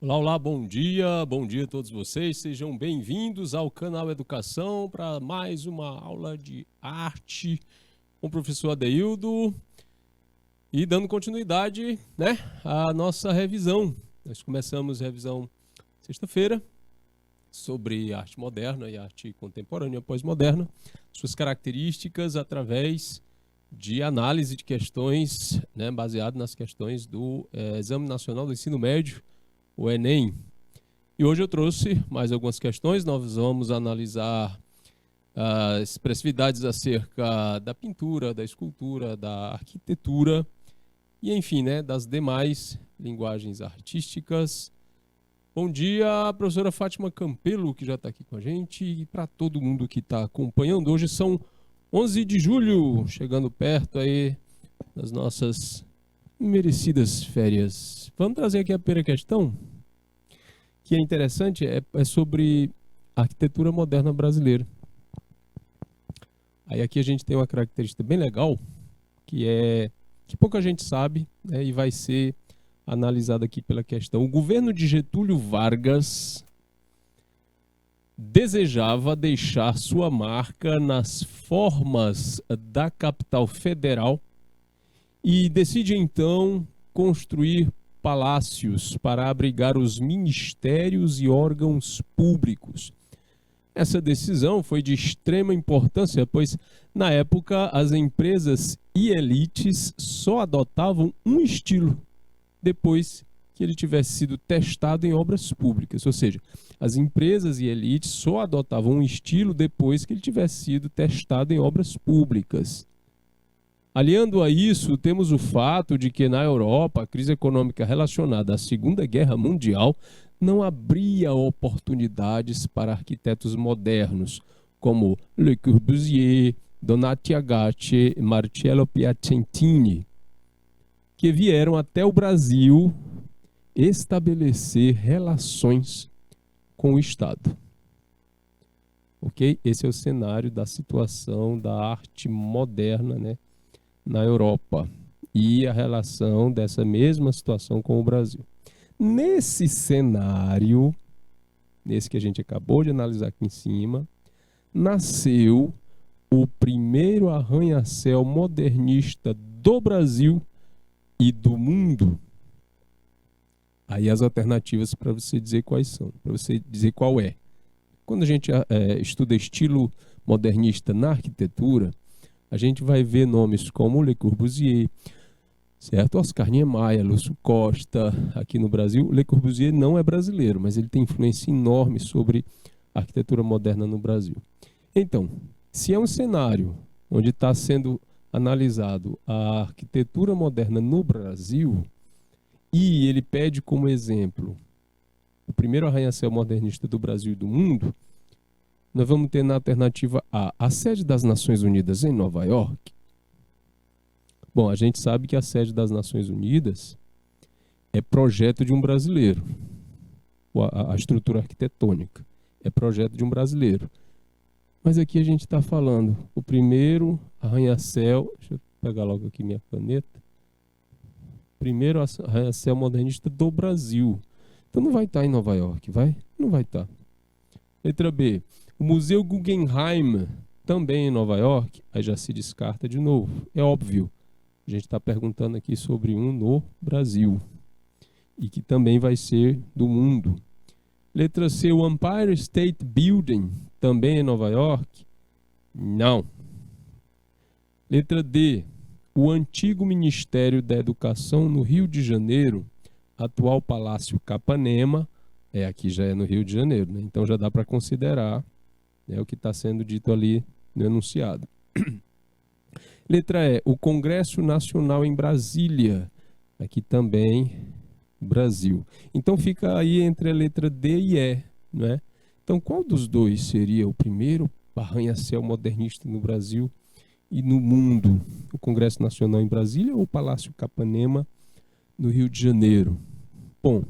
Olá, olá, bom dia a todos vocês, sejam bem-vindos ao canal Educação para mais uma aula de arte com o professor Adeildo e dando continuidade, à nossa revisão. Nós começamos a revisão sexta-feira sobre arte moderna e arte contemporânea pós-moderna, suas características através de análise de questões, baseado nas questões do Exame Nacional do Ensino Médio, o Enem. E hoje eu trouxe mais algumas questões. Nós vamos analisar as expressividades acerca da pintura, da escultura, da arquitetura e, enfim, das demais linguagens artísticas. Bom dia, professora Fátima Campelo, que já está aqui com a gente, e para todo mundo que está acompanhando. Hoje são 11 de julho, chegando perto aí das nossas merecidas férias. Vamos trazer aqui a primeira questão, que é interessante, é sobre a arquitetura moderna brasileira. Aí aqui a gente tem uma característica bem legal, que pouca gente sabe, e vai ser analisada aqui pela questão. O governo de Getúlio Vargas desejava deixar sua marca nas formas da capital federal e decide então construir palácios para abrigar os ministérios e órgãos públicos. Essa decisão foi de extrema importância, pois na época as empresas e elites só adotavam um estilo depois que ele tivesse sido testado em obras públicas, ou seja, as empresas e elites só adotavam um estilo depois que ele tivesse sido testado em obras públicas. Aliando a isso, temos o fato de que na Europa a crise econômica relacionada à Segunda Guerra Mundial não abria oportunidades para arquitetos modernos, como Le Corbusier, Donati Agati e Marcello Piacentini, que vieram até o Brasil estabelecer relações com o Estado. Ok? Esse é o cenário da situação da arte moderna, na Europa, e a relação dessa mesma situação com o Brasil. Nesse cenário, nesse que a gente acabou de analisar aqui em cima, nasceu o primeiro arranha-céu modernista do Brasil e do mundo. Aí as alternativas para você dizer quais são, para você dizer qual é. Quando a gente estuda estilo modernista na arquitetura, a gente vai ver nomes como Le Corbusier, certo? Oscar Niemeyer, Lúcio Costa, aqui no Brasil. Le Corbusier não é brasileiro, mas ele tem influência enorme sobre a arquitetura moderna no Brasil. Então, se é um cenário onde está sendo analisado a arquitetura moderna no Brasil, e ele pede como exemplo o primeiro arranha-céu modernista do Brasil e do mundo, nós vamos ter na alternativa A sede das Nações Unidas em Nova York. Bom, a gente sabe que a sede das Nações Unidas é projeto de um brasileiro. A estrutura arquitetônica é projeto de um brasileiro. Mas aqui a gente está falando o primeiro arranha-céu, deixa eu pegar logo aqui minha caneta, primeiro arranha-céu modernista do Brasil. Então não vai estar em Nova York, vai? Não vai estar. Letra B. O Museu Guggenheim, também em Nova York, aí já se descarta de novo. É óbvio, a gente está perguntando aqui sobre um no Brasil, e que também vai ser do mundo. Letra C, o Empire State Building, também em Nova York? Não. Letra D, o antigo Ministério da Educação no Rio de Janeiro, atual Palácio Capanema, aqui já é no Rio de Janeiro, então já dá para considerar o que está sendo dito ali no enunciado. Letra E, o Congresso Nacional em Brasília, aqui também Brasil. Então fica aí entre a letra D e E, Então qual dos dois seria o primeiro arranha-céu modernista no Brasil e no mundo? O Congresso Nacional em Brasília ou o Palácio Capanema no Rio de Janeiro? Bom,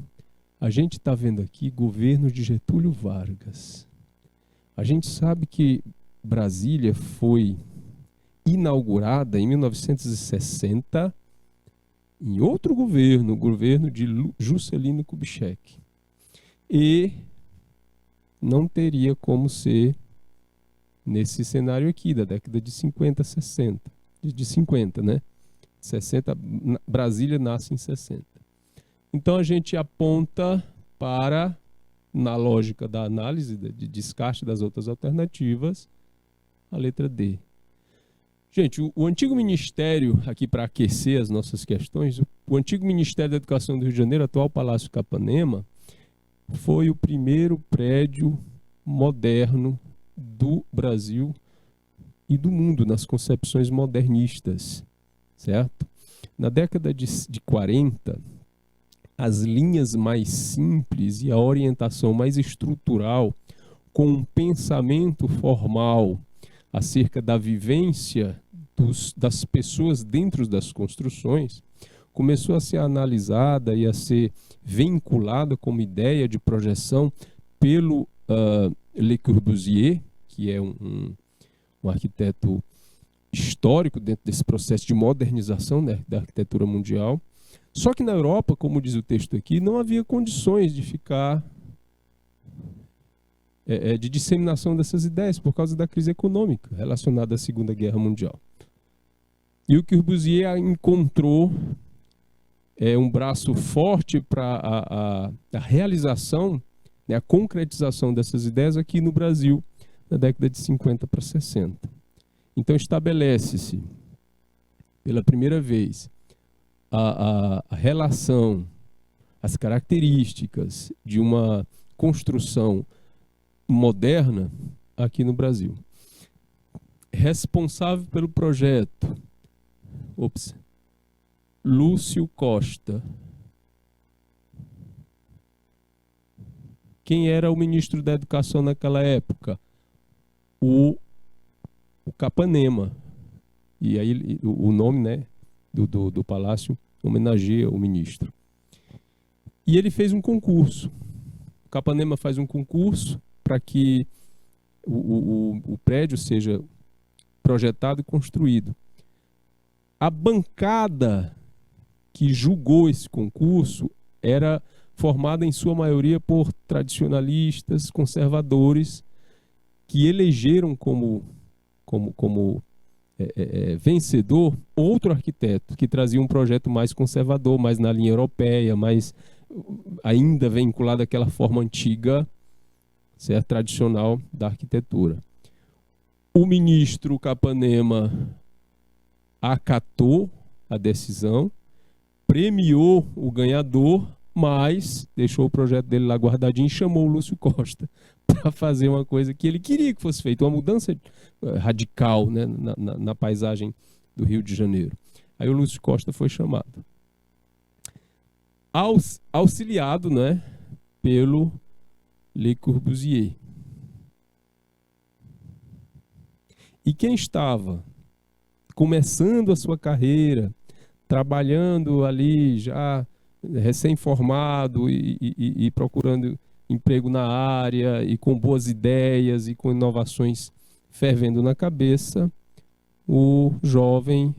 a gente está vendo aqui governo de Getúlio Vargas. A gente sabe que Brasília foi inaugurada em 1960 em outro governo, o governo de Juscelino Kubitschek. e não teria como ser nesse cenário aqui, da década de 50, 60. De 50, né? 60, Brasília nasce em 60. Então a gente aponta para, na lógica da análise, de descarte das outras alternativas, a letra D. Gente, o antigo ministério, aqui para aquecer as nossas questões, o antigo Ministério da Educação do Rio de Janeiro, atual Palácio Capanema, foi o primeiro prédio moderno do Brasil e do mundo nas concepções modernistas, certo? Na década de 40, as linhas mais simples e a orientação mais estrutural, com um pensamento formal acerca da vivência das pessoas dentro das construções, começou a ser analisada e a ser vinculada como ideia de projeção pelo Le Corbusier, que é um arquiteto histórico dentro desse processo de modernização, né, da arquitetura mundial. Só que na Europa, como diz o texto aqui, não havia condições de ficar de disseminação dessas ideias por causa da crise econômica relacionada à Segunda Guerra Mundial. E o Corbusier encontrou um braço forte para a realização, né, a concretização dessas ideias aqui no Brasil, na década de 50 para 60. Então estabelece-se, pela primeira vez, a relação, as características de uma construção moderna aqui no Brasil. Responsável pelo projeto, Lúcio Costa. Quem era o ministro da Educação naquela época? O Capanema. E aí o nome, né, do palácio homenageia o ministro. E ele fez um concurso. O Capanema faz um concurso para que o prédio seja projetado e construído. A bancada que julgou esse concurso era formada em sua maioria por tradicionalistas, conservadores, que elegeram como vencedor outro arquiteto que trazia um projeto mais conservador, mais na linha europeia, mais ainda vinculado àquela forma antiga, certo, tradicional da arquitetura. O ministro Capanema acatou a decisão, premiou o ganhador, mas deixou o projeto dele lá guardadinho e chamou o Lúcio Costa para fazer uma coisa que ele queria que fosse feita, uma mudança radical, né, na paisagem do Rio de Janeiro. Aí o Lúcio Costa foi chamado. Auxiliado, né, pelo Le Corbusier. E quem estava começando a sua carreira, trabalhando ali já recém-formado e procurando emprego na área e com boas ideias e com inovações fervendo na cabeça, o jovem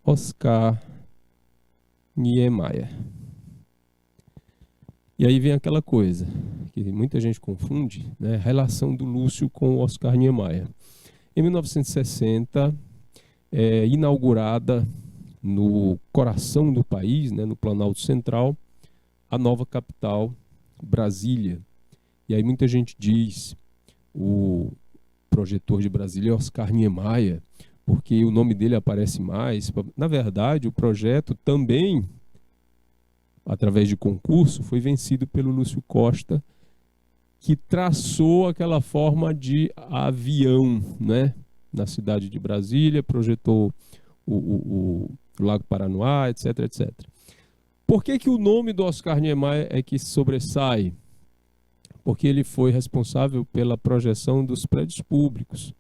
Oscar Niemeyer. E aí vem aquela coisa que muita gente confunde, né? A relação do Lúcio com o Oscar Niemeyer. Em 1960, inaugurada no coração do país, né, no Planalto Central, a nova capital, Brasília. E aí muita gente diz, o projetor de Brasília é Oscar Niemeyer, porque o nome dele aparece mais. Na verdade, o projeto também, através de concurso, foi vencido pelo Lúcio Costa, que traçou aquela forma de avião, né, na cidade de Brasília, projetou o Lago Paranoá, etc, etc. Por que o nome do Oscar Niemeyer é que sobressai? Porque ele foi responsável pela projeção dos prédios públicos.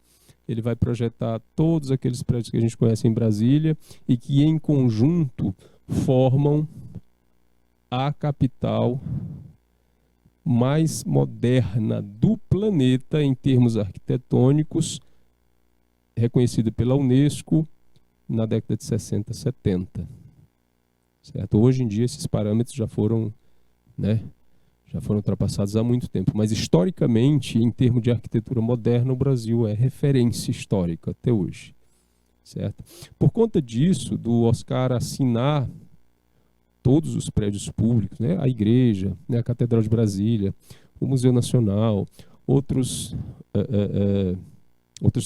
Ele vai projetar todos aqueles prédios que a gente conhece em Brasília e que, em conjunto, formam a capital mais moderna do planeta em termos arquitetônicos, reconhecida pela Unesco na década de 60, 70. Certo? Hoje em dia esses parâmetros já foram, né, Já foram ultrapassados há muito tempo. Mas, historicamente, em termos de arquitetura moderna, o Brasil é referência histórica até hoje. Certo? Por conta disso, do Oscar assinar todos os prédios públicos, né? A igreja, né? A Catedral de Brasília, o Museu Nacional, outras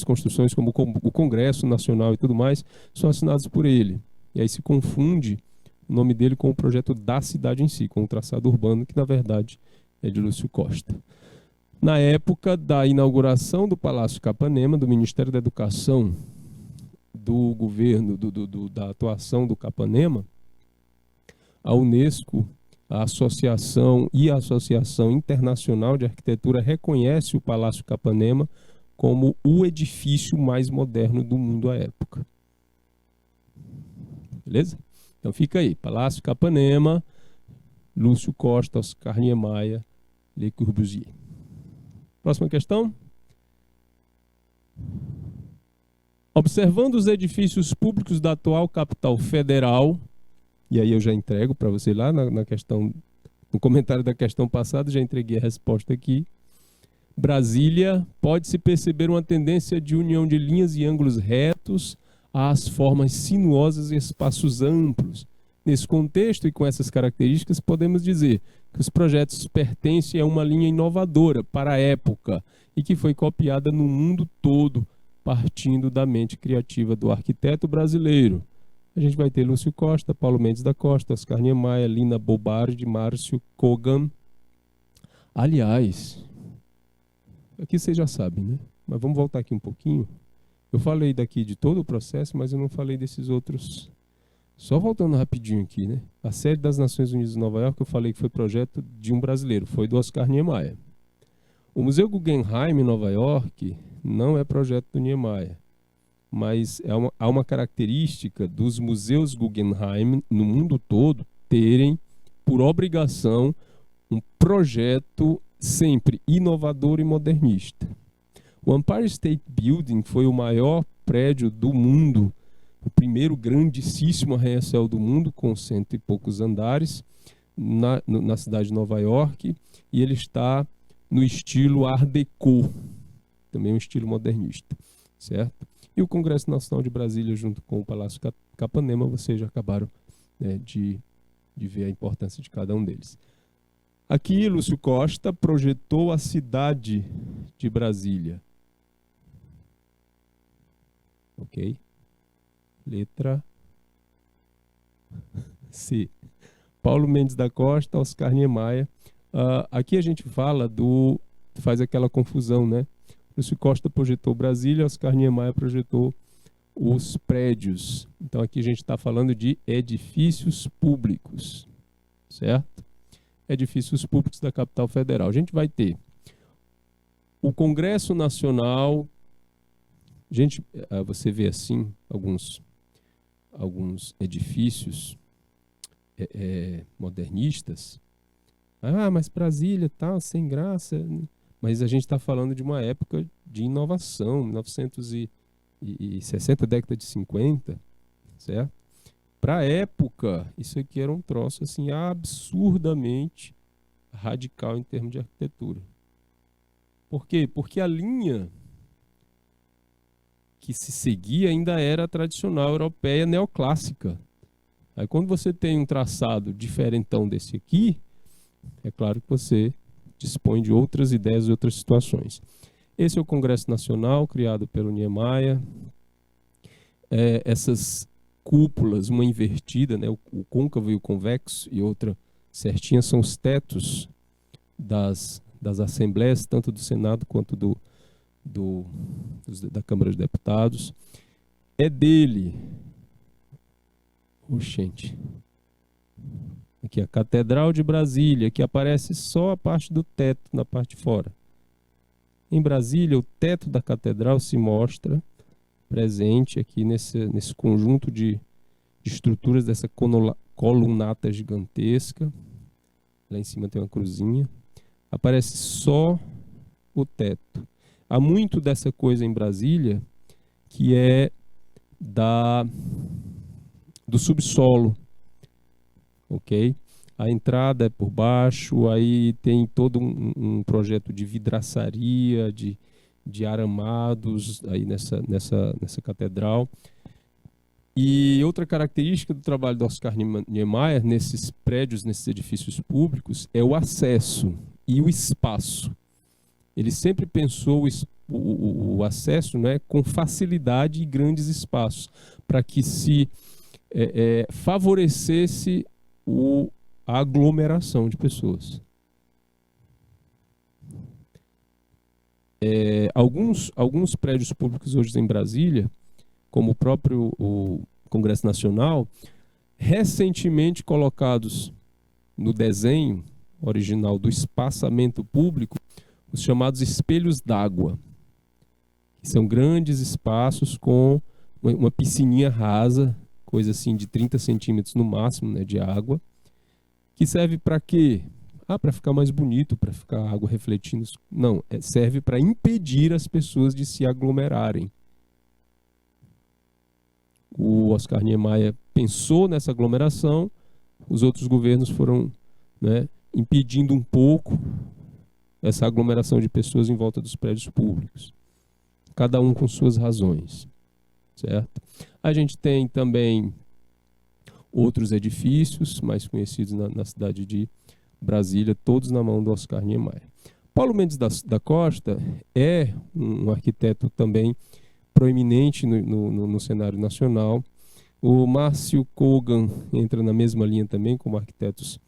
construções como o Congresso Nacional e tudo mais, são assinados por ele. E aí se confunde o nome dele com o projeto da cidade em si, com o traçado urbano, que na verdade é de Lúcio Costa. Na época da inauguração do Palácio Capanema, do Ministério da Educação, do governo, da atuação do Capanema, a Unesco, a Associação e a Associação Internacional de Arquitetura reconhece o Palácio Capanema como o edifício mais moderno do mundo à época. Beleza? Então fica aí, Palácio Capanema, Lúcio Costa, Oscar Niemeyer, Le Corbusier. Próxima questão. Observando os edifícios públicos da atual capital federal, e aí eu já entrego para você lá na questão, no comentário da questão passada, já entreguei a resposta aqui. Brasília, pode-se perceber uma tendência de união de linhas e ângulos retos às formas sinuosas e espaços amplos. Nesse contexto e com essas características, podemos dizer que os projetos pertencem a uma linha inovadora para a época e que foi copiada no mundo todo, partindo da mente criativa do arquiteto brasileiro. A gente vai ter Lúcio Costa, Paulo Mendes da Costa, Oscar Niemeyer, Lina Bobardi, Márcio Kogan. Aliás, aqui vocês já sabem, né? Mas vamos voltar aqui um pouquinho. Eu falei daqui de todo o processo, mas eu não falei desses outros. Só voltando rapidinho aqui, né? A sede das Nações Unidas de Nova York, eu falei que foi projeto de um brasileiro, foi do Oscar Niemeyer. O Museu Guggenheim em Nova York não é projeto do Niemeyer, mas há uma característica dos museus Guggenheim no mundo todo terem, por obrigação, um projeto sempre inovador e modernista. O Empire State Building foi o maior prédio do mundo, o primeiro grandíssimo arranha-céu do mundo, com 100 e poucos andares, na cidade de Nova York, e ele está no estilo Art Deco, também um estilo modernista, certo? E o Congresso Nacional de Brasília, junto com o Palácio Capanema, vocês já acabaram, né, de ver a importância de cada um deles. Aqui, Lúcio Costa projetou a cidade de Brasília. Ok? Letra C. Paulo Mendes da Costa, Oscar Niemeyer. Aqui a gente fala faz aquela confusão, né? Lúcio Costa projetou Brasília, Oscar Niemeyer projetou os prédios. Então aqui a gente está falando de edifícios públicos, certo? Edifícios públicos da capital federal. A gente vai ter o Congresso Nacional. Gente, você vê assim alguns edifícios modernistas. Mas Brasília tá sem graça. Mas a gente está falando de uma época de inovação, 1960, década de 50, certo? Para a época, isso aqui era um troço assim absurdamente radical em termos de arquitetura. Por quê? Porque a linha que se seguia ainda era a tradicional europeia neoclássica. Aí quando você tem um traçado diferentão desse aqui, é claro que você dispõe de outras ideias e outras situações. Esse é o Congresso Nacional, criado pelo Niemeyer. Essas cúpulas, uma invertida, né, o côncavo e o convexo, e outra certinha, são os tetos das assembleias, tanto do Senado quanto da Câmara de Deputados. É dele, oxente, aqui a Catedral de Brasília, que aparece só a parte do teto, na parte de fora. Em Brasília, o teto da catedral se mostra presente aqui nesse conjunto de estruturas dessa colunata gigantesca. Lá em cima tem uma cruzinha. Aparece só o teto. Há muito dessa coisa em Brasília que é do subsolo. Ok? A entrada é por baixo, aí tem todo um projeto de vidraçaria, de aramados aí nessa catedral. E outra característica do trabalho do Oscar Niemeyer nesses prédios, nesses edifícios públicos, é o acesso e o espaço. Ele sempre pensou o acesso, né, com facilidade e grandes espaços, para que se favorecesse a aglomeração de pessoas. Alguns prédios públicos hoje em Brasília, como o próprio Congresso Nacional, recentemente colocados no desenho original do espaçamento público, os chamados espelhos d'água, que são grandes espaços com uma piscininha rasa, coisa assim de 30 centímetros no máximo, né, de água, que serve para quê? Para ficar mais bonito, para ficar a água refletindo. Não, serve para impedir as pessoas de se aglomerarem. O Oscar Niemeyer pensou nessa aglomeração, os outros governos foram, né, impedindo um pouco essa aglomeração de pessoas em volta dos prédios públicos. Cada um com suas razões, certo? A gente tem também outros edifícios mais conhecidos na cidade de Brasília, todos na mão do Oscar Niemeyer. Paulo Mendes da Costa é um arquiteto também proeminente no cenário nacional. O Márcio Kogan entra na mesma linha também, como arquitetos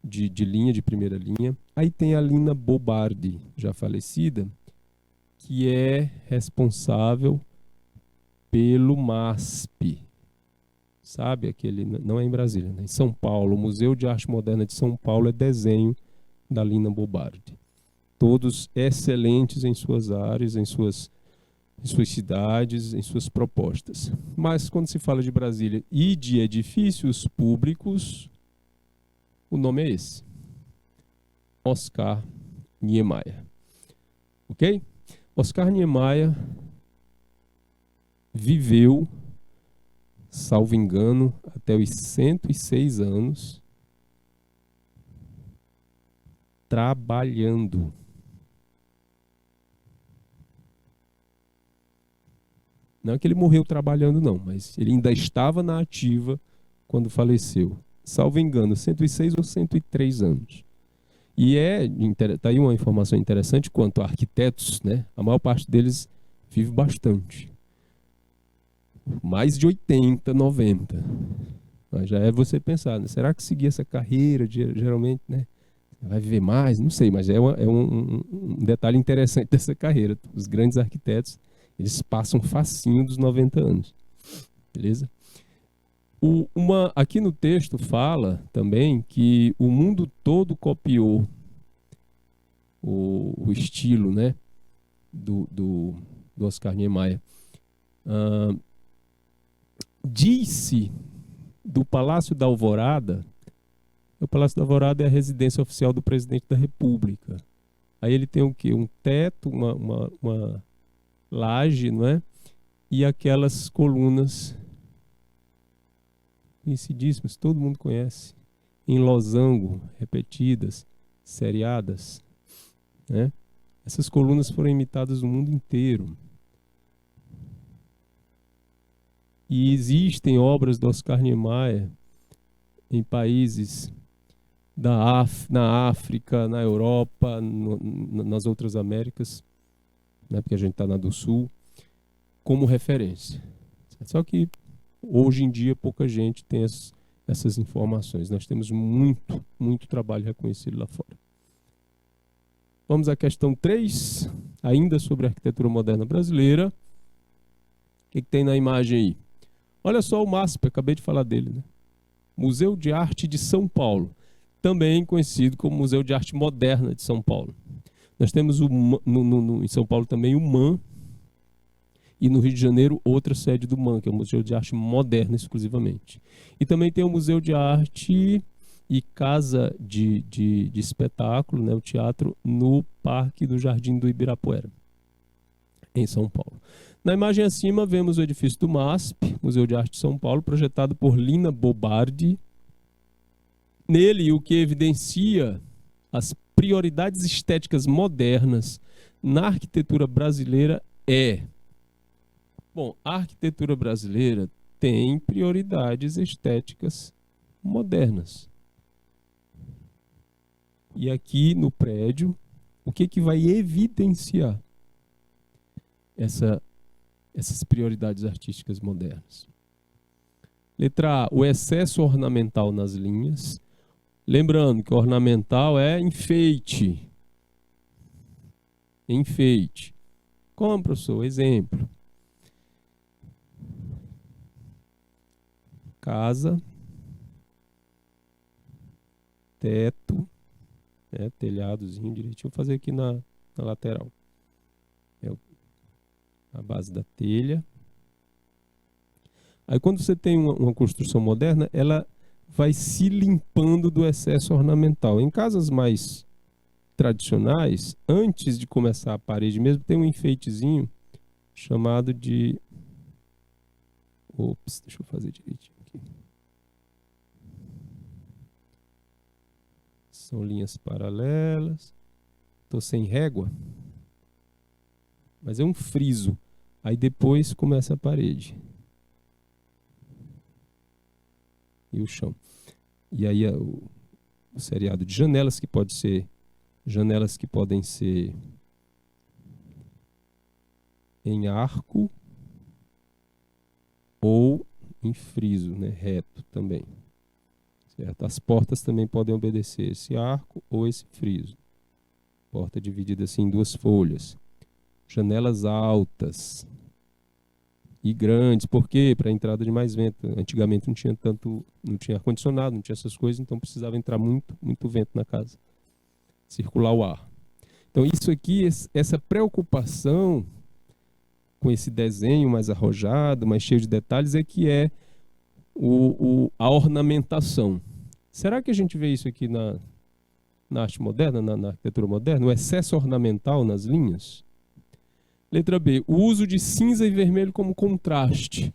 de primeira linha. Aí tem a Lina Bobardi, já falecida, que é responsável pelo MASP. Sabe, aquele, não é em Brasília, né? Em São Paulo, o Museu de Arte Moderna de São Paulo é desenho da Lina Bobardi. Todos excelentes em suas áreas, em suas cidades, em suas propostas. Mas quando se fala de Brasília e de edifícios públicos, o nome é esse: Oscar Niemeyer. Ok? Oscar Niemeyer viveu, salvo engano, até os 106 anos trabalhando. Não é que ele morreu trabalhando, não, mas ele ainda estava na ativa quando faleceu. Salvo engano, 106 ou 103 anos. E tá aí uma informação interessante quanto a arquitetos, né? A maior parte deles vive bastante. Mais de 80, 90. Mas já é você pensar, né? Será que seguir essa carreira, geralmente, né, vai viver mais? Não sei, mas é um detalhe interessante dessa carreira. Os grandes arquitetos, eles passam facinho dos 90 anos. Beleza? Aqui no texto fala também que o mundo todo copiou o estilo, né, do Oscar Niemeyer. Disse do Palácio da Alvorada. O Palácio da Alvorada é a residência oficial do presidente da República. Aí ele tem o quê? Um teto, uma laje, não é? E aquelas colunas conhecidíssimas, todo mundo conhece, em losango, repetidas, seriadas, né? Essas colunas foram imitadas no mundo inteiro. E existem obras do Oscar Niemeyer em países na África, na Europa, nas outras Américas, né, porque a gente está na do Sul, como referência. Só que hoje em dia pouca gente tem essas informações. Nós temos muito trabalho reconhecido lá fora. Vamos à questão 3, ainda sobre a arquitetura moderna brasileira. O que tem na imagem aí? Olha só o MASP, acabei de falar dele, né? Museu de Arte de São Paulo, também conhecido como Museu de Arte Moderna de São Paulo. Nós temos em São Paulo também o MAM, e no Rio de Janeiro outra sede do MAM, que é o Museu de Arte Moderna exclusivamente. E também tem o Museu de Arte e Casa de Espetáculo, né, o teatro, no Parque do Jardim do Ibirapuera, em São Paulo. Na imagem acima vemos o edifício do MASP, Museu de Arte de São Paulo, projetado por Lina Bobardi, Nele, o que evidencia as prioridades estéticas modernas na arquitetura brasileira é... Bom, a arquitetura brasileira tem prioridades estéticas modernas. E aqui no prédio, o que vai evidenciar essas prioridades artísticas modernas? Letra A, o excesso ornamental nas linhas. Lembrando que ornamental é enfeite. Enfeite. Como, professor? Exemplo. Casa, teto, telhadozinho direitinho. Vou fazer aqui na lateral. É a base da telha. Aí quando você tem uma construção moderna, ela vai se limpando do excesso ornamental. Em casas mais tradicionais, antes de começar a parede mesmo, tem um enfeitezinho chamado de... Ops, deixa eu fazer direitinho aqui. São linhas paralelas. Estou sem régua. Mas é um friso. Aí depois começa a parede. E o chão. E aí o seriado de janelas, que pode ser janelas que podem ser em arco ou em friso, né, reto também. Certo? As portas também podem obedecer esse arco ou esse friso. Porta dividida assim em duas folhas. Janelas altas e grandes, por quê? Para a entrada de mais vento. Antigamente não tinha ar-condicionado, não tinha essas coisas, então precisava entrar muito vento na casa, circular o ar. Então isso aqui, essa preocupação com esse desenho mais arrojado, mais cheio de detalhes, é que é a ornamentação. Será que a gente vê isso aqui na arte moderna, na arquitetura moderna? O excesso ornamental nas linhas? Letra B, o uso de cinza e vermelho como contraste.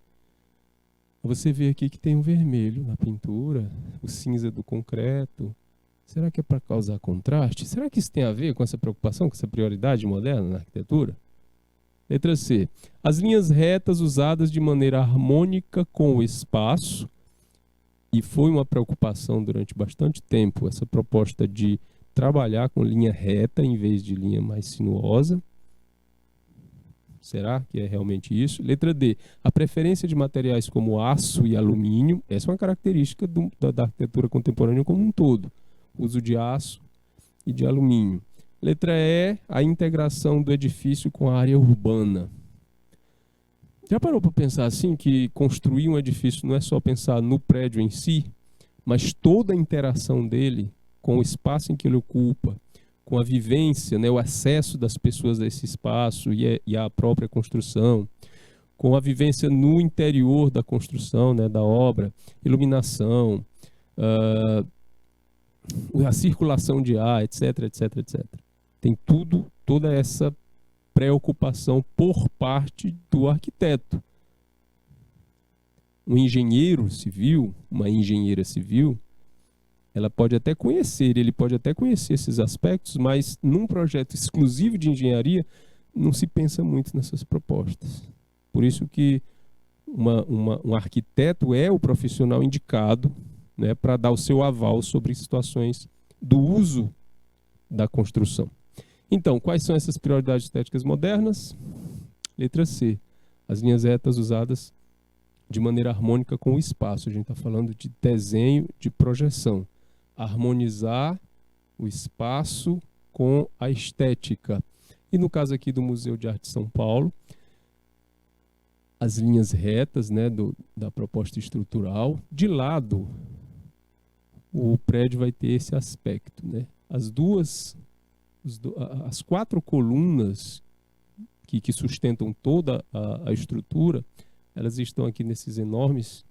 Você vê aqui que tem um vermelho na pintura, o cinza do concreto. Será que é para causar contraste? Será que isso tem a ver com essa preocupação, com essa prioridade moderna na arquitetura? Letra C, as linhas retas usadas de maneira harmônica com o espaço, e foi uma preocupação durante bastante tempo essa proposta de trabalhar com linha reta em vez de linha mais sinuosa. Será que é realmente isso? Letra D, a preferência de materiais como aço e alumínio. Essa é uma característica da arquitetura contemporânea como um todo. Uso de aço e de alumínio. Letra E, a integração do edifício com a área urbana. Já parou para pensar assim que construir um edifício não é só pensar no prédio em si, mas toda a interação dele com o espaço em que ele ocupa, com a vivência, né, o acesso das pessoas a esse espaço e a própria construção, com a vivência no interior da construção, né, da obra, iluminação, a circulação de ar, etc, etc, etc. Tem toda essa preocupação por parte do arquiteto. Um engenheiro civil, uma engenheira civil, ele pode até conhecer esses aspectos, mas num projeto exclusivo de engenharia não se pensa muito nessas propostas. Por isso que um arquiteto é o profissional indicado, né, para dar o seu aval sobre situações do uso da construção. Então, quais são essas prioridades estéticas modernas? Letra C, as linhas retas usadas de maneira harmônica com o espaço. A gente está falando de desenho de projeção. Harmonizar o espaço com a estética. E no caso aqui do Museu de Arte de São Paulo, as linhas retas, né, da proposta estrutural. De lado, o prédio vai ter esse aspecto, né? As quatro colunas que sustentam toda a estrutura, elas estão aqui nesses enormes...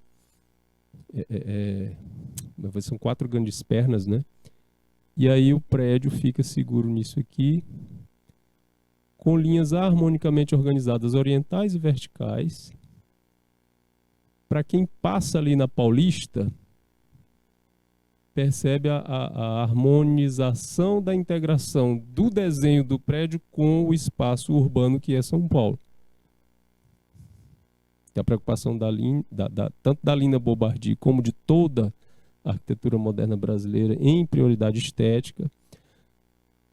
são 4 grandes pernas, né? E aí o prédio fica seguro nisso aqui, com linhas harmonicamente organizadas orientais e verticais. Para quem passa ali na Paulista, percebe a harmonização da integração do desenho do prédio com o espaço urbano que é São Paulo. A preocupação tanto da Lina Bobardi como de toda a arquitetura moderna brasileira em prioridade estética.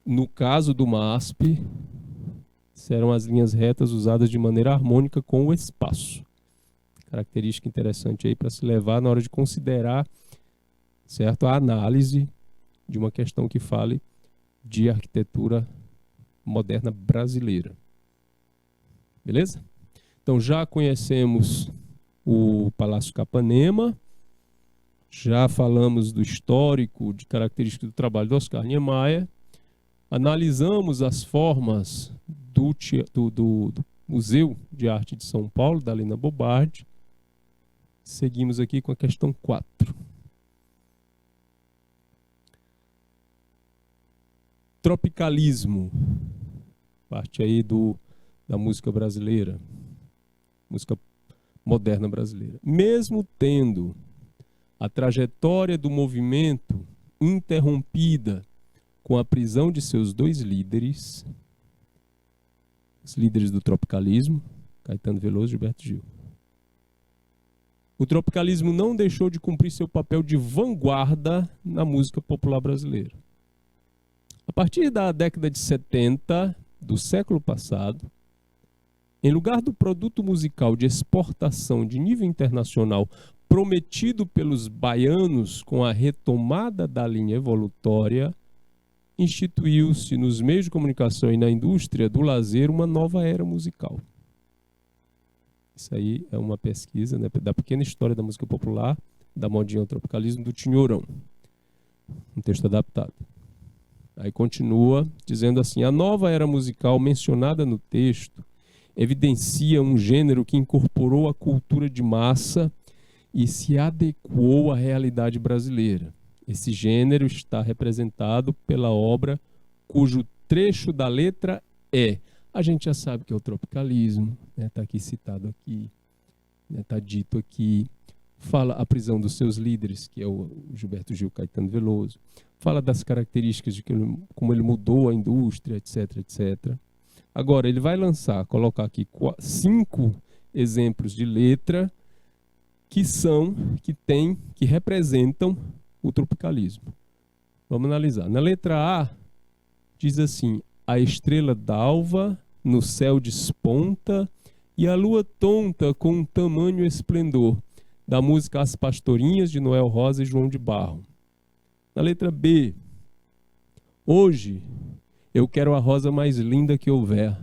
No caso do MASP, serão as linhas retas usadas de maneira harmônica com o espaço. Característica interessante aí para se levar na hora de considerar, certo, a análise de uma questão que fale de arquitetura moderna brasileira. Beleza? Então já conhecemos o Palácio Capanema, já falamos do histórico, de características do trabalho do Oscar Niemeyer, analisamos as formas do Museu de Arte de São Paulo, da Lina Bobardi. Seguimos aqui com a questão 4. Tropicalismo, parte aí da música brasileira, música moderna brasileira. Mesmo tendo a trajetória do movimento interrompida com a prisão de seus dois líderes, os líderes do tropicalismo, Caetano Veloso e Gilberto Gil, o tropicalismo não deixou de cumprir seu papel de vanguarda na música popular brasileira. A partir da década de 70 do século passado, em lugar do produto musical de exportação de nível internacional prometido pelos baianos com a retomada da linha evolutória, instituiu-se nos meios de comunicação e na indústria do lazer uma nova era musical. Isso aí é uma pesquisa, né, da pequena história da música popular, da modinha ao tropicalismo, do Tinhorão. Um texto adaptado. Aí continua dizendo assim: a nova era musical mencionada no texto evidencia um gênero que incorporou a cultura de massa e se adequou à realidade brasileira. Esse gênero está representado pela obra cujo trecho da letra é. A gente já sabe que é o tropicalismo, está aqui citado aqui, está dito aqui. Fala a prisão dos seus líderes, que é o Gilberto Gil, Caetano Veloso. Fala das características de como ele mudou a indústria, etc, etc. Agora, ele vai colocar aqui 5 exemplos de letra que representam o tropicalismo. Vamos analisar. Na letra A, diz assim: a estrela d'alva no céu desponta e a lua tonta com um tamanho esplendor, da música As Pastorinhas, de Noel Rosa e João de Barro. Na letra B, hoje eu quero a rosa mais linda que houver,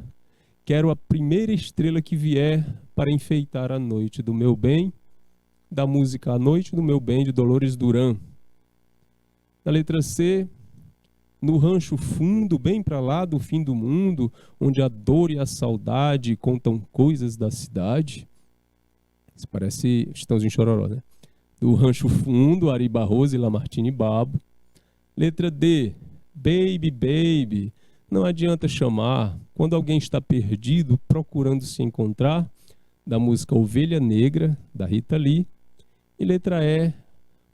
quero a primeira estrela que vier para enfeitar a noite do meu bem, da música A Noite do Meu Bem, de Dolores Duran. Na letra C, no rancho fundo, bem para lá do fim do mundo, onde a dor e a saudade contam coisas da cidade. Isso parece Chitãozinho Chororó, né? Do rancho fundo, Ari Barroso e Lamartine Babo. Letra D, baby, baby, não adianta chamar, quando alguém está perdido, procurando se encontrar, da música Ovelha Negra, da Rita Lee. E letra E,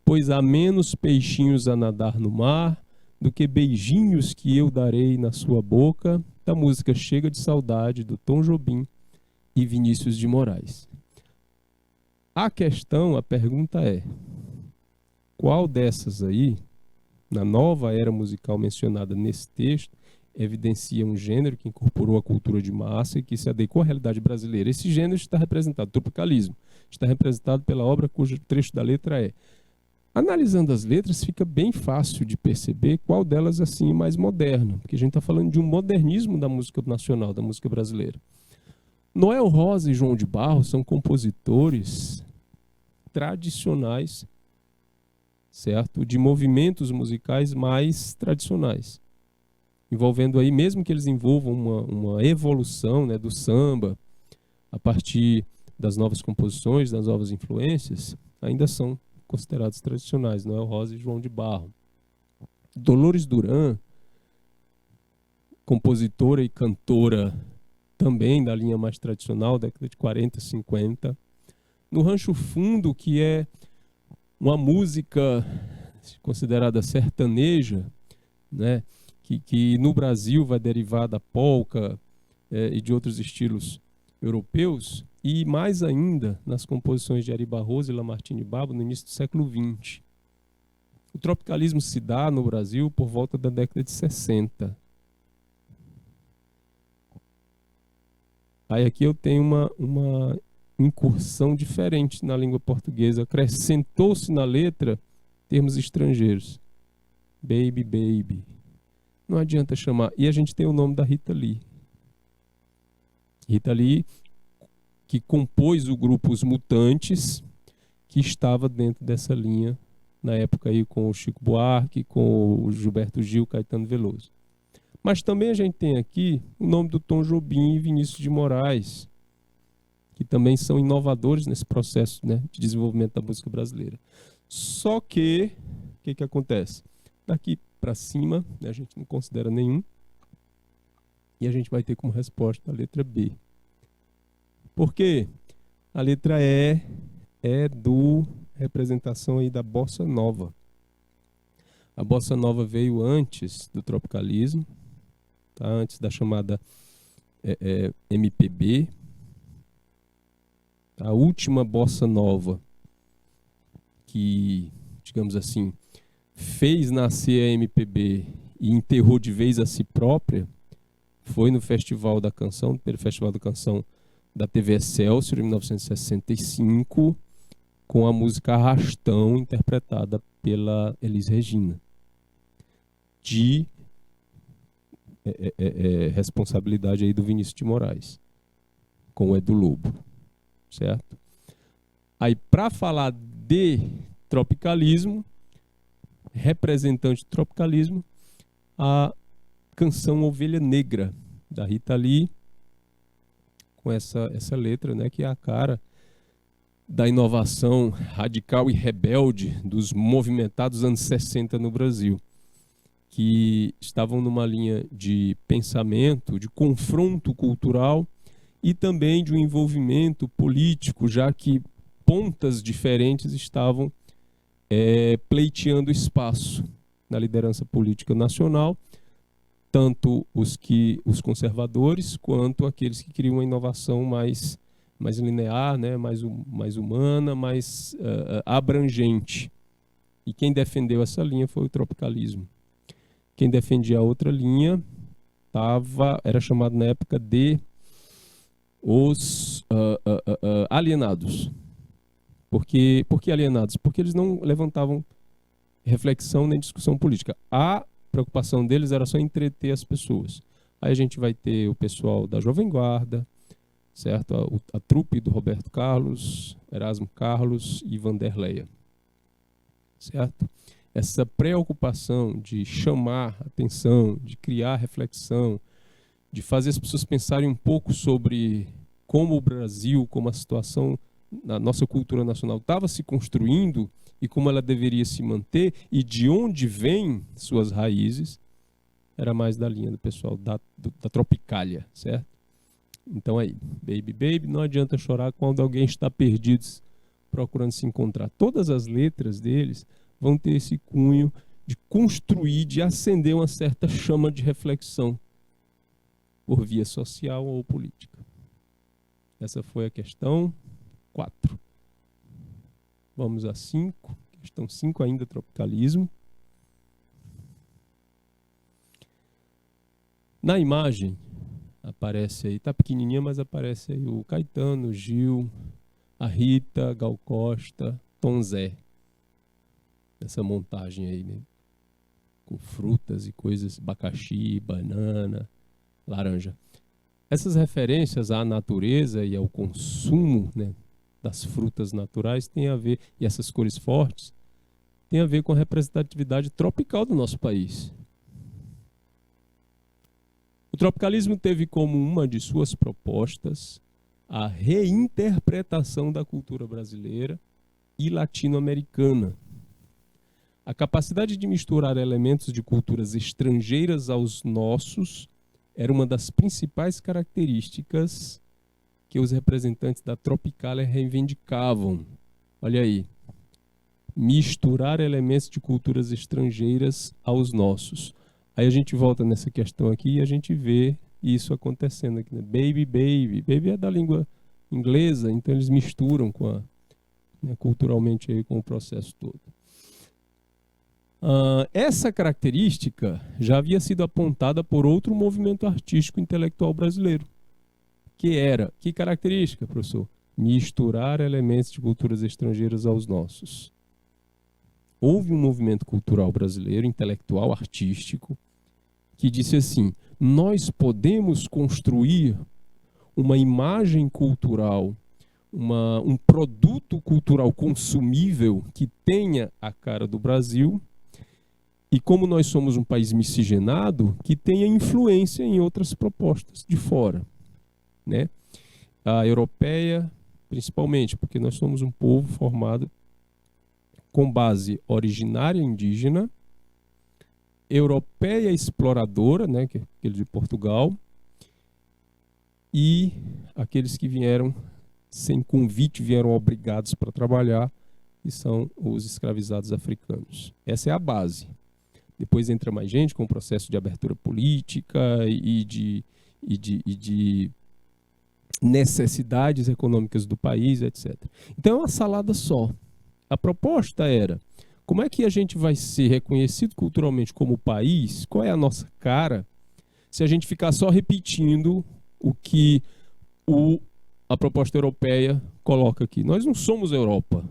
pois há menos peixinhos a nadar no mar do que beijinhos que eu darei na sua boca, da música Chega de Saudade, do Tom Jobim e Vinícius de Moraes. A pergunta é: qual dessas aí, na nova era musical mencionada nesse texto, evidencia um gênero que incorporou a cultura de massa e que se adequou à realidade brasileira? Esse gênero está representado, tropicalismo, está representado pela obra cujo trecho da letra é. Analisando as letras, fica bem fácil de perceber qual delas assim é mais moderna, porque a gente está falando de um modernismo da música nacional, da música brasileira. Noel Rosa e João de Barro são compositores tradicionais, certo? De movimentos musicais mais tradicionais, envolvendo aí, mesmo que eles envolvam uma evolução, né, do samba, a partir das novas composições, das novas influências, ainda são considerados tradicionais, Noel Rosa e João de Barro. Dolores Duran, compositora e cantora também da linha mais tradicional, década de 40, 50. No Rancho Fundo, que é uma música considerada sertaneja, né, que no Brasil vai derivar da polca e de outros estilos europeus, e mais ainda nas composições de Ari Barroso e Lamartine Babo no início do século XX. O tropicalismo se dá no Brasil por volta da década de 60. Aí aqui eu tenho uma incursão diferente na língua portuguesa. Acrescentou-se na letra termos estrangeiros. Baby, baby. Não adianta chamar. E a gente tem o nome da Rita Lee. Rita Lee, que compôs o grupo Os Mutantes, que estava dentro dessa linha na época aí com o Chico Buarque, com o Gilberto Gil, Caetano Veloso. Mas também a gente tem aqui o nome do Tom Jobim e Vinícius de Moraes, que também são inovadores nesse processo, né, de desenvolvimento da música brasileira. Só que, o que acontece? Daqui para cima, né, a gente não considera nenhum, e a gente vai ter como resposta a letra B. Por quê? A letra E é do representação aí da Bossa Nova. A Bossa Nova veio antes do tropicalismo, tá? Antes da chamada MPB. A última Bossa Nova que, digamos assim, fez nascer a MPB e enterrou de vez a si própria foi no Festival da Canção, no primeiro Festival da Canção da TV Excelsior, em 1965, com a música Arrastão, interpretada pela Elis Regina, de responsabilidade aí do Vinícius de Moraes, com o Edu Lobo, certo? Aí, para falar de tropicalismo, representante do tropicalismo, a canção Ovelha Negra, da Rita Lee, com essa letra, né, que é a cara da inovação radical e rebelde dos movimentados anos 60 no Brasil, que estavam numa linha de pensamento, de confronto cultural e também de um envolvimento político, já que pontas diferentes estavam pleiteando espaço na liderança política nacional, tanto os conservadores quanto aqueles que queriam uma inovação mais linear, né, mais humana, mais abrangente. E quem defendeu essa linha foi o tropicalismo. Quem defendia a outra linha era chamado na época de os alienados. Por que alienados? Porque eles não levantavam reflexão nem discussão política. A preocupação deles era só entreter as pessoas. Aí a gente vai ter o pessoal da Jovem Guarda, certo? A trupe do Roberto Carlos, Erasmo Carlos e Vanderleia, certo? Essa preocupação de chamar atenção, de criar reflexão, de fazer as pessoas pensarem um pouco sobre como o Brasil, como a situação na nossa cultura nacional estava se construindo e como ela deveria se manter e de onde vêm suas raízes, era mais da linha do pessoal da Tropicália, certo? Então aí, baby, baby, não adianta chorar quando alguém está perdido procurando se encontrar. Todas as letras deles vão ter esse cunho de construir, de acender uma certa chama de reflexão por via social ou política. Essa foi a questão 4. Vamos a 5. Questão 5 ainda, tropicalismo. Na imagem, aparece aí, tá pequenininha, mas aparece aí o Caetano, o Gil, a Rita, Gal Costa, Tom Zé. Essa montagem aí, né? Com frutas e coisas, abacaxi, banana, laranja. Essas referências à natureza e ao consumo, né, das frutas naturais tem a ver, e essas cores fortes, tem a ver com a representatividade tropical do nosso país. O tropicalismo teve como uma de suas propostas a reinterpretação da cultura brasileira e latino-americana. A capacidade de misturar elementos de culturas estrangeiras aos nossos era uma das principais características que os representantes da Tropicália reivindicavam. Olha aí, Misturar elementos de culturas estrangeiras aos nossos. Aí a gente volta nessa questão aqui e a gente vê isso acontecendo aqui, né? Baby, baby. Baby é da língua inglesa, então eles misturam com a, né, culturalmente aí, com o processo todo. Essa característica já havia sido apontada por outro movimento artístico intelectual brasileiro, que característica, professor? Misturar elementos de culturas estrangeiras aos nossos. Houve um movimento cultural brasileiro, intelectual, artístico, que disse assim: nós podemos construir uma imagem cultural, um produto cultural consumível que tenha a cara do Brasil, e como nós somos um país miscigenado, que tenha influência em outras propostas de fora, né? A europeia, principalmente, porque nós somos um povo formado com base originária indígena, europeia exploradora, né, que é aquele de Portugal, e aqueles que vieram sem convite, vieram obrigados para trabalhar, que são os escravizados africanos. Essa é a base. Depois entra mais gente com o processo de abertura política e de necessidades econômicas do país, etc. Então é uma salada só. A proposta era: como é que a gente vai ser reconhecido culturalmente como país? Qual é a nossa cara? Se a gente ficar só repetindo o que a proposta europeia coloca aqui. Nós não somos Europa.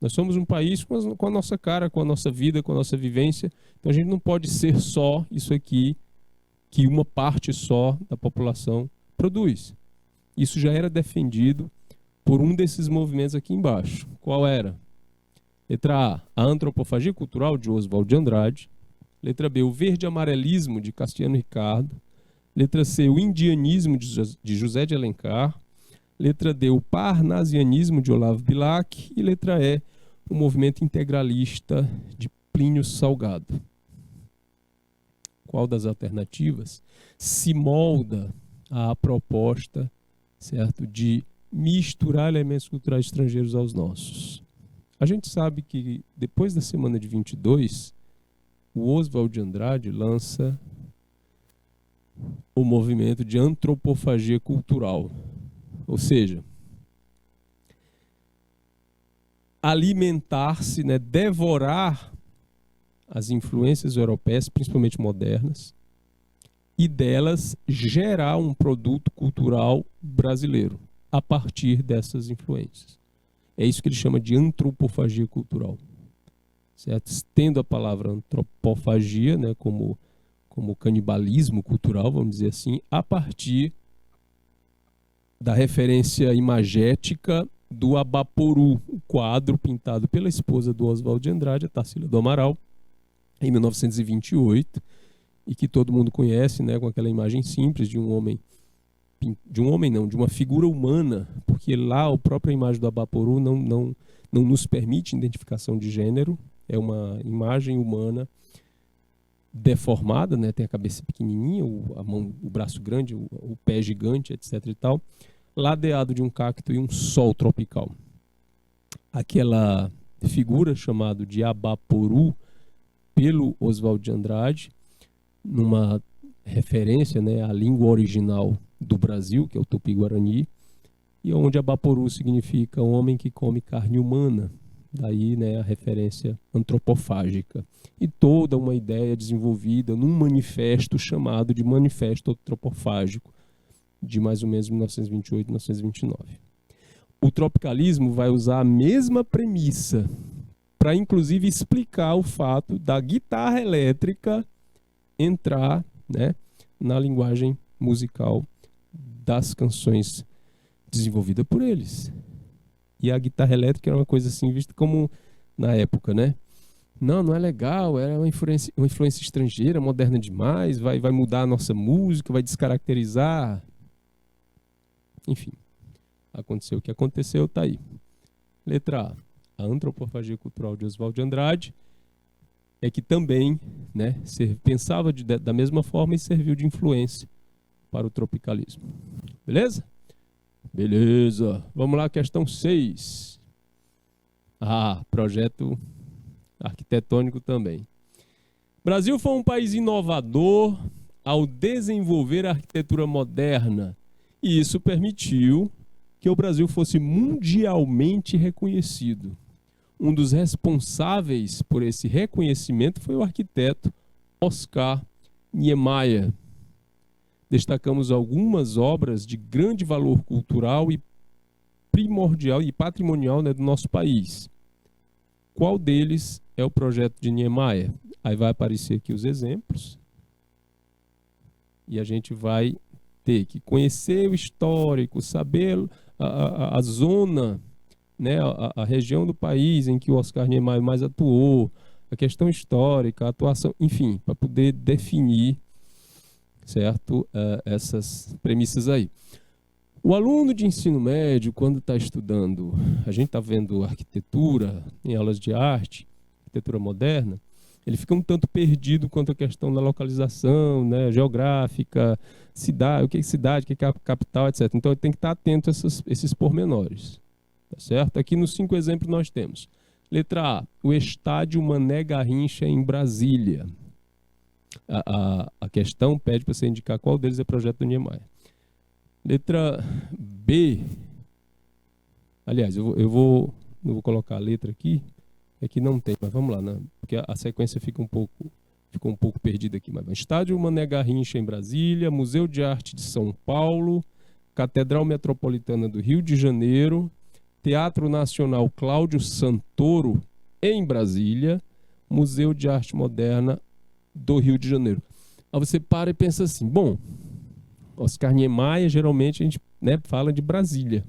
Nós somos um país com a nossa cara, com a nossa vida, com a nossa vivência. Então a gente não pode ser só isso aqui que uma parte só da população produz. Isso já era defendido por um desses movimentos aqui embaixo. Qual era? Letra A antropofagia cultural, de Oswald de Andrade. Letra B, o verde-amarelismo, de Castiano Ricardo. Letra C, o indianismo, de José de Alencar. Letra D, o parnasianismo, de Olavo Bilac. E letra E, o movimento integralista, de Plínio Salgado. Qual das alternativas se molda à proposta, certo, de misturar elementos culturais estrangeiros aos nossos? A gente sabe que depois da semana de 22, o Oswald de Andrade lança o movimento de antropofagia cultural. Ou seja, alimentar-se, né, devorar as influências europeias, principalmente modernas, e delas gerar um produto cultural brasileiro a partir dessas influências. É isso que ele chama de antropofagia cultural. Certo? Tendo a palavra antropofagia, né, como canibalismo cultural, vamos dizer assim, a partir da referência imagética do Abaporu, o quadro pintado pela esposa do Oswald de Andrade, a Tarsila do Amaral, em 1928, e que todo mundo conhece, né, com aquela imagem simples de de uma figura humana, porque lá a própria imagem do Abaporu não nos permite identificação de gênero, é uma imagem humana deformada, né, tem a cabeça pequenininha, o braço grande, o pé gigante, etc. e tal, ladeado de um cacto e um sol tropical. Aquela figura chamada de Abaporu pelo Oswald de Andrade, numa referência, né, à língua original do Brasil, que é o Tupi-Guarani, e onde Abaporu significa homem que come carne humana. Daí, né, a referência antropofágica. E toda uma ideia desenvolvida num manifesto chamado de Manifesto Antropofágico, de mais ou menos 1928, 1929. O tropicalismo vai usar a mesma premissa para, inclusive, explicar o fato da guitarra elétrica entrar, né, na linguagem musical das canções desenvolvidas por eles. E a guitarra elétrica era uma coisa assim, vista como na época, né? Não é legal, era uma influência estrangeira, moderna demais, vai mudar a nossa música, vai descaracterizar. Enfim, aconteceu o que aconteceu, tá aí. Letra A, a antropofagia cultural de Oswald de Andrade, é que também, né, pensava da mesma forma e serviu de influência para o tropicalismo. Beleza? Beleza. Vamos lá, questão 6. Projeto arquitetônico também. Brasil foi um país inovador ao desenvolver a arquitetura moderna, e isso permitiu que o Brasil fosse mundialmente reconhecido. Um dos responsáveis por esse reconhecimento foi o arquiteto Oscar Niemeyer. Destacamos algumas obras de grande valor cultural e primordial e patrimonial, né, do nosso país. Qual deles é o projeto de Niemeyer? Aí vai aparecer aqui os exemplos. E a gente vai ter que conhecer o histórico, saber a zona, né, a região do país em que o Oscar Niemeyer mais atuou, a questão histórica, a atuação, enfim, para poder definir, certo, essas premissas aí. O aluno de ensino médio, quando está estudando, a gente está vendo arquitetura em aulas de arte, arquitetura moderna, ele fica um tanto perdido quanto à questão da localização, né, geográfica, cidade, o que é cidade, o que é capital, etc. Então ele tem que estar atento a esses pormenores. Tá certo? Aqui nos 5 exemplos nós temos. Letra A, o estádio Mané Garrincha em Brasília. A questão pede para você indicar qual deles é projeto do Niemeyer. Letra B, aliás, eu não vou colocar a letra aqui, aqui não tem, mas vamos lá, né? Porque a sequência ficou um pouco perdida aqui. Mas estádio Mané Garrincha em Brasília, Museu de Arte de São Paulo, Catedral Metropolitana do Rio de Janeiro, Teatro Nacional Cláudio Santoro, em Brasília, Museu de Arte Moderna do Rio de Janeiro. Aí você para e pensa assim, bom, Oscar Niemeyer, geralmente a gente, né, fala de Brasília.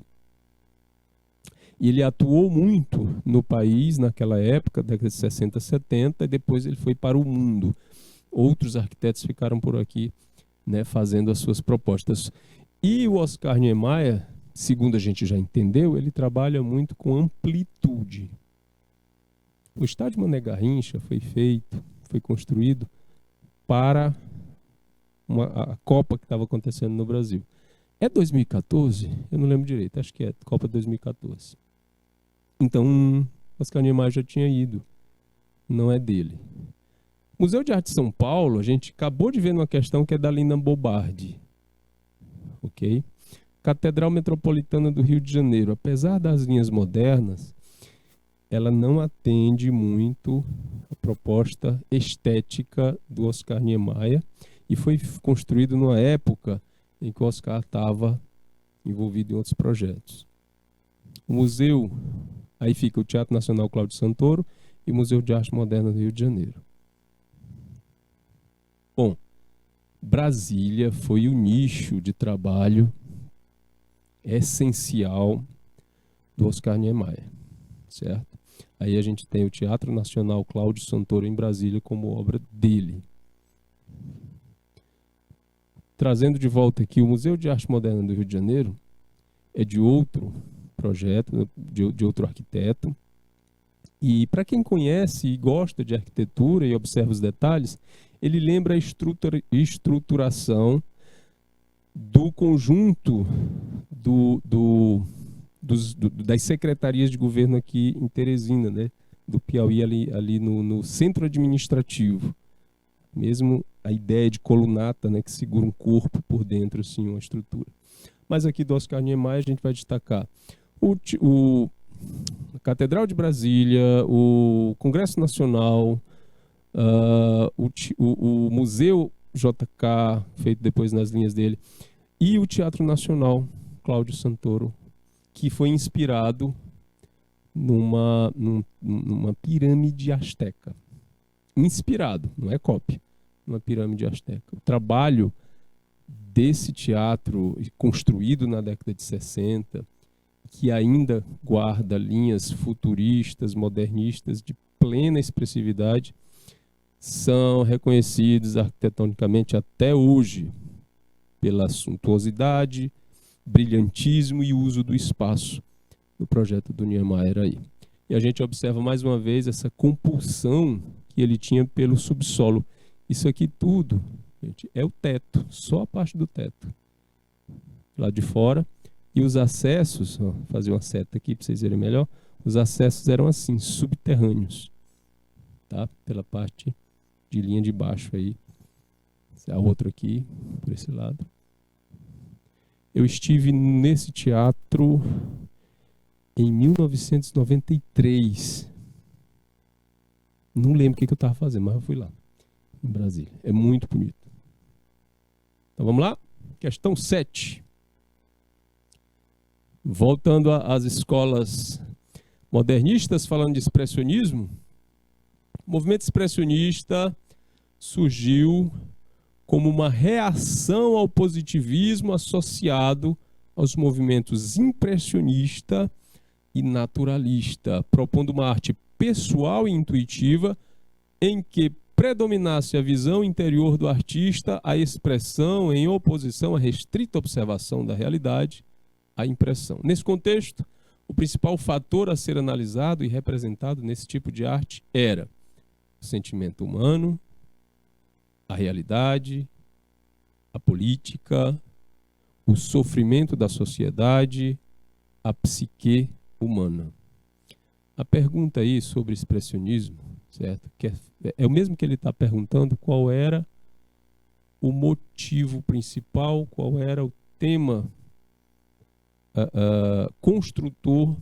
E ele atuou muito no país naquela época, década de 60, 70, e depois ele foi para o mundo. Outros arquitetos ficaram por aqui, né, fazendo as suas propostas. E o Oscar Niemeyer, segundo a gente já entendeu, ele trabalha muito com amplitude. O estádio Mané Garrincha foi construído para a Copa que estava acontecendo no Brasil. É 2014? Eu não lembro direito, acho que é Copa 2014. Então, Oscar Niemeyer já tinha ido, não é dele. Museu de Arte de São Paulo, a gente acabou de ver uma questão que é da Lina Bobardi. Ok? Catedral Metropolitana do Rio de Janeiro, apesar das linhas modernas, ela não atende muito a proposta estética do Oscar Niemeyer e foi construído numa época em que o Oscar estava envolvido em outros projetos. O museu, aí fica o Teatro Nacional Cláudio Santoro e o Museu de Arte Moderna do Rio de Janeiro. Bom, Brasília foi o nicho de trabalho essencial do Oscar Niemeyer, certo? Aí a gente tem o Teatro Nacional Cláudio Santoro em Brasília como obra dele. Trazendo de volta aqui o Museu de Arte Moderna do Rio de Janeiro, é de outro projeto, de outro arquiteto. E para quem conhece e gosta de arquitetura e observa os detalhes, ele lembra a estruturação do conjunto das secretarias de governo aqui em Teresina, né? Do Piauí, ali no centro administrativo. Mesmo a ideia de colunata, né, que segura um corpo por dentro, assim, uma estrutura. Mas aqui do Oscar Niemeyer a gente vai destacar a Catedral de Brasília, o Congresso Nacional, o Museu JK, feito depois nas linhas dele, e o Teatro Nacional Cláudio Santoro, que foi inspirado numa pirâmide asteca. Inspirado, não é cópia, numa pirâmide asteca. O trabalho desse teatro, construído na década de 60, que ainda guarda linhas futuristas, modernistas, de plena expressividade, são reconhecidos arquitetonicamente até hoje pela suntuosidade, brilhantismo e uso do espaço no projeto do Niemeyer aí. E a gente observa mais uma vez essa compulsão que ele tinha pelo subsolo. Isso aqui tudo, gente, é o teto, só a parte do teto. Lá de fora. E os acessos, ó, vou fazer uma seta aqui para vocês verem melhor. Os acessos eram assim, subterrâneos, tá? Pela parte de linha de baixo aí. A outra aqui, por esse lado. Eu estive nesse teatro em 1993. Não lembro o que eu estava fazendo, mas eu fui lá, em Brasília. É muito bonito. Então vamos lá? Questão 7. Voltando às escolas modernistas, falando de expressionismo, o movimento expressionista surgiu como uma reação ao positivismo associado aos movimentos impressionista e naturalista, propondo uma arte pessoal e intuitiva em que predominasse a visão interior do artista, a expressão em oposição à restrita observação da realidade, a impressão. Nesse contexto, o principal fator a ser analisado e representado nesse tipo de arte era o sentimento humano, a realidade, a política, o sofrimento da sociedade, a psique humana. A pergunta aí sobre expressionismo, certo? Que é o mesmo que ele está perguntando qual era o motivo principal, qual era o tema construtor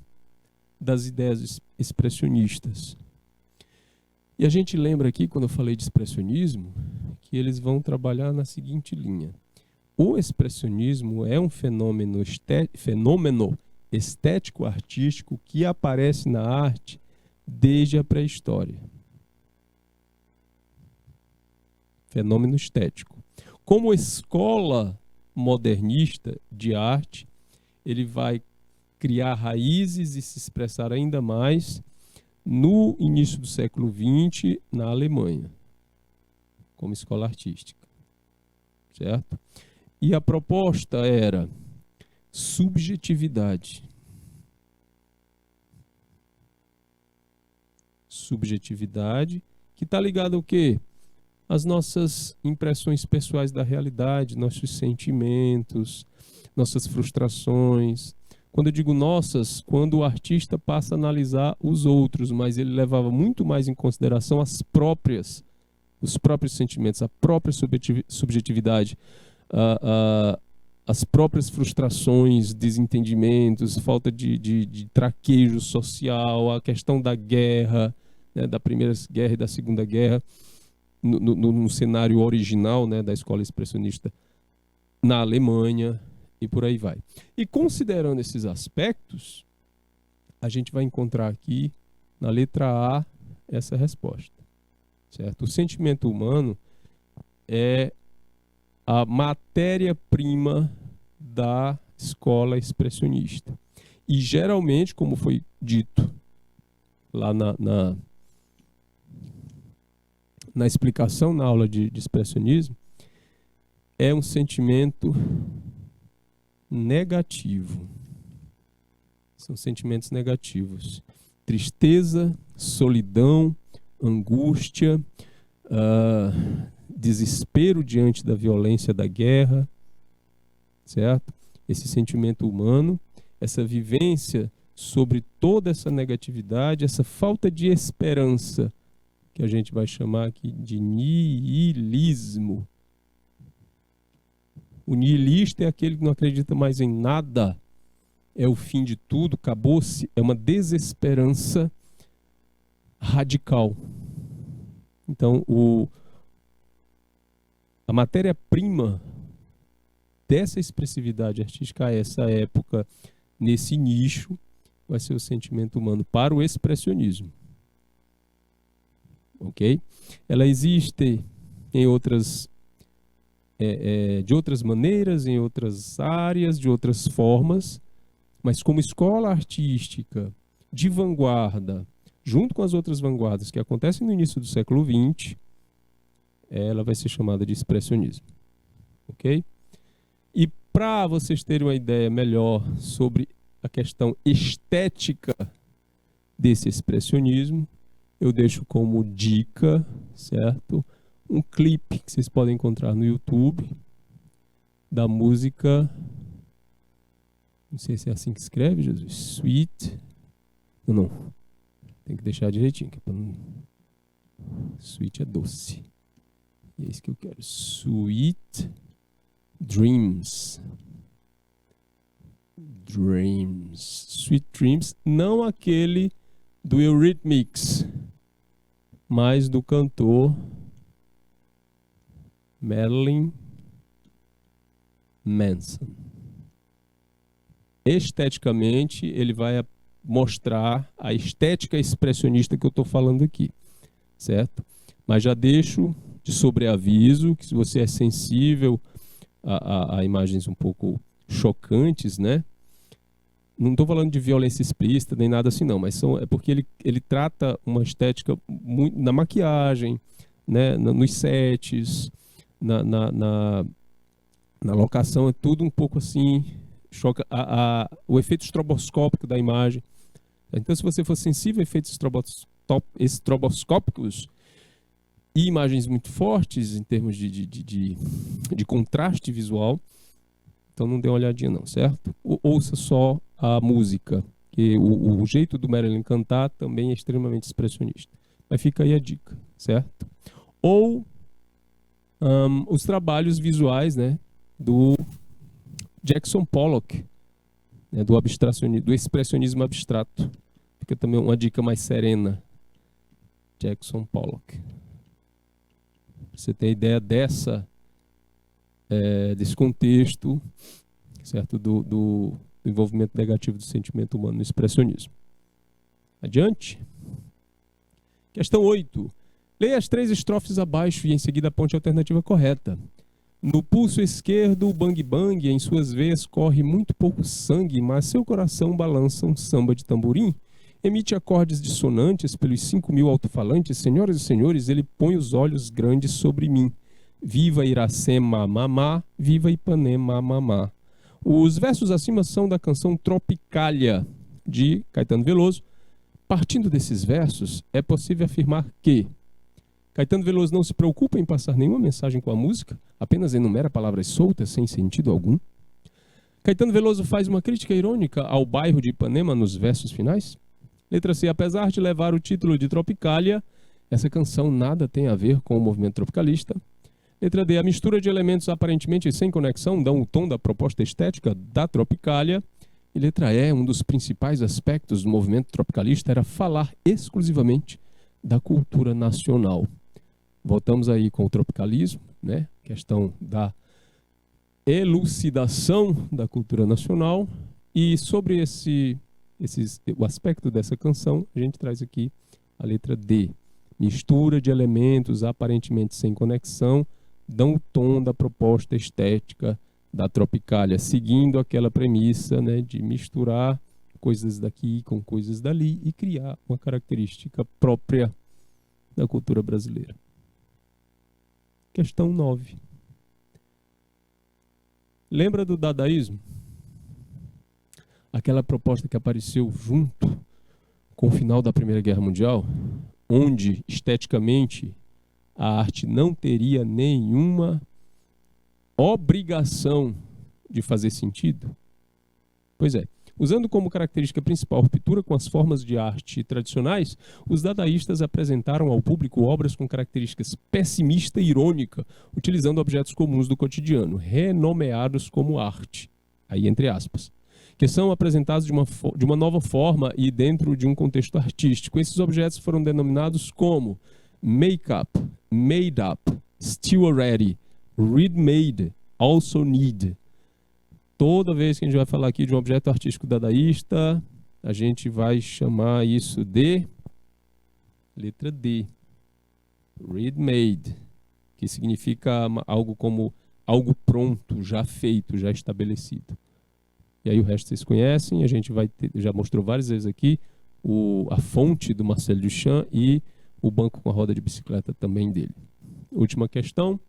das ideias expressionistas. E a gente lembra aqui, quando eu falei de expressionismo, que eles vão trabalhar na seguinte linha. O expressionismo é um fenômeno estético-artístico que aparece na arte desde a pré-história. Fenômeno estético. Como escola modernista de arte, ele vai criar raízes e se expressar ainda mais no início do século XX, na Alemanha, como escola artística, certo? E a proposta era subjetividade. Subjetividade, que está ligada ao quê? As nossas impressões pessoais da realidade, nossos sentimentos, nossas frustrações. Quando eu digo nossas, quando o artista passa a analisar os outros, mas ele levava muito mais em consideração os próprios sentimentos, a própria subjetividade, as próprias frustrações, desentendimentos, falta de traquejo social, a questão da guerra, né, da Primeira Guerra e da Segunda Guerra, no cenário original, né, da escola expressionista na Alemanha, e por aí vai. E considerando esses aspectos, a gente vai encontrar aqui, na letra A, essa resposta. Certo? O sentimento humano é a matéria-prima da escola expressionista. E geralmente, como foi dito lá na explicação, na aula de expressionismo, é um sentimento negativo. São sentimentos negativos. Tristeza, solidão, angústia, desespero diante da violência da guerra, certo? Esse sentimento humano, essa vivência sobre toda essa negatividade, essa falta de esperança, que a gente vai chamar aqui de niilismo. O nihilista é aquele que não acredita mais em nada, é o fim de tudo, acabou-se, é uma desesperança radical. Então, a matéria-prima dessa expressividade artística a essa época, nesse nicho, vai ser o sentimento humano para o expressionismo. Ok? Ela existe em outras de outras maneiras, em outras áreas, de outras formas, mas como escola artística de vanguarda, junto com as outras vanguardas que acontecem no início do século XX, ela vai ser chamada de expressionismo. Ok? E para vocês terem uma ideia melhor sobre a questão estética desse expressionismo, eu deixo como dica, certo? Um clipe que vocês podem encontrar no YouTube da música, não sei se é assim que escreve, Jesus, Sweet Não. Tem que deixar direitinho. Que é pra não... Sweet é doce. E é isso que eu quero. Sweet Dreams. Sweet Dreams. Não aquele do Eurythmics, mas do cantor Marilyn Manson. Esteticamente, ele vai mostrar a estética expressionista que eu estou falando aqui, certo? Mas já deixo de sobreaviso que se você é sensível a imagens um pouco chocantes, né? Não estou falando de violência explícita nem nada assim não, mas é porque ele trata uma estética muito, na maquiagem, né? Nos sets, na locação, é tudo um pouco assim, choca o efeito estroboscópico da imagem. Então, se você for sensível a efeitos estroboscópicos e imagens muito fortes em termos de contraste visual, então não dê uma olhadinha não, certo? Ouça só a música, que o jeito do Marilyn cantar também é extremamente expressionista. Mas fica aí a dica, certo? Ou os trabalhos visuais, né, do Jackson Pollock, né, do expressionismo abstrato. Fica também uma dica mais serena. Jackson Pollock. Você tem ideia desse contexto, certo? Do envolvimento negativo do sentimento humano no expressionismo. Adiante. Questão 8. Leia as 3 estrofes abaixo e em seguida aponte a alternativa correta. No pulso esquerdo, o bang bang, em suas veias corre muito pouco sangue, mas seu coração balança um samba de tamborim. Emite acordes dissonantes pelos 5.000 alto-falantes. Senhoras e senhores, ele põe os olhos grandes sobre mim. Viva Iracema, mamá, viva Ipanema, mamá. Os versos acima são da canção Tropicália, de Caetano Veloso. Partindo desses versos, é possível afirmar que Caetano Veloso não se preocupa em passar nenhuma mensagem com a música, apenas enumera palavras soltas sem sentido algum. Caetano Veloso faz uma crítica irônica ao bairro de Ipanema nos versos finais. Letra C. Apesar de levar o título de Tropicália, essa canção nada tem a ver com o movimento tropicalista. Letra D. A mistura de elementos aparentemente sem conexão dão o tom da proposta estética da Tropicália. E letra E. Um dos principais aspectos do movimento tropicalista era falar exclusivamente da cultura nacional. Voltamos aí com o tropicalismo, né? Questão da elucidação da cultura nacional. E sobre o aspecto dessa canção, a gente traz aqui a letra D. Mistura de elementos aparentemente sem conexão dão o tom da proposta estética da Tropicália, seguindo aquela premissa, né, de misturar coisas daqui com coisas dali e criar uma característica própria da cultura brasileira. Questão 9. Lembra do dadaísmo? Aquela proposta que apareceu junto com o final da Primeira Guerra Mundial, onde, esteticamente, a arte não teria nenhuma obrigação de fazer sentido? Pois é. Usando como característica principal a ruptura com as formas de arte tradicionais, os dadaístas apresentaram ao público obras com características pessimista e irônica, utilizando objetos comuns do cotidiano, renomeados como arte, aí entre aspas, que são apresentados de uma nova forma e dentro de um contexto artístico. Esses objetos foram denominados como make-up, made-up, still already, ready-made, also need. Toda vez que a gente vai falar aqui de um objeto artístico dadaísta, a gente vai chamar isso de letra D, ready-made, que significa algo como algo pronto, já feito, já estabelecido. E aí o resto vocês conhecem, a gente já mostrou várias vezes aqui a fonte do Marcel Duchamp e o banco com a roda de bicicleta também dele. Última questão.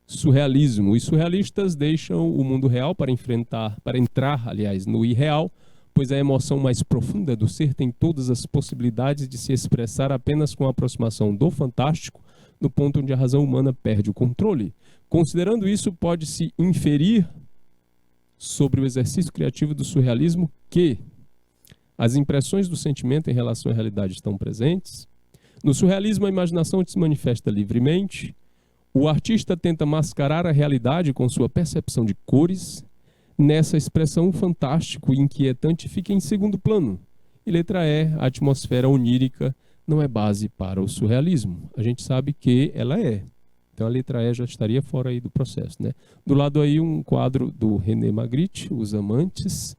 Surrealismo. Os surrealistas deixam o mundo real para entrar, aliás, no irreal, pois a emoção mais profunda do ser tem todas as possibilidades de se expressar apenas com a aproximação do fantástico, no ponto onde a razão humana perde o controle. Considerando isso, pode-se inferir sobre o exercício criativo do surrealismo que As impressões do sentimento em relação à realidade estão presentes. No surrealismo, a imaginação se manifesta livremente. O artista tenta mascarar a realidade com sua percepção de cores. Nessa expressão, o fantástico e inquietante fica em segundo plano. E letra E, a atmosfera onírica não é base para o surrealismo. A gente sabe que ela é. Então a letra E já estaria fora aí do processo, né? Do lado aí um quadro do René Magritte, Os Amantes,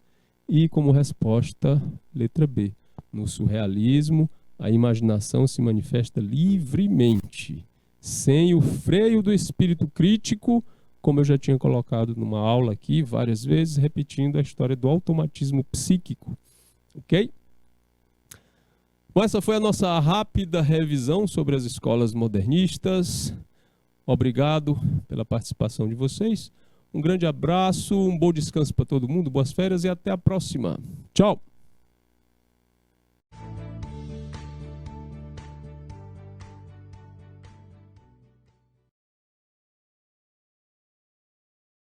e como resposta, letra B. No surrealismo, a imaginação se manifesta livremente, sem o freio do espírito crítico, como eu já tinha colocado numa aula aqui várias vezes, repetindo a história do automatismo psíquico. Ok? Bom, essa foi a nossa rápida revisão sobre as escolas modernistas. Obrigado pela participação de vocês. Um grande abraço, um bom descanso para todo mundo, boas férias e até a próxima. Tchau!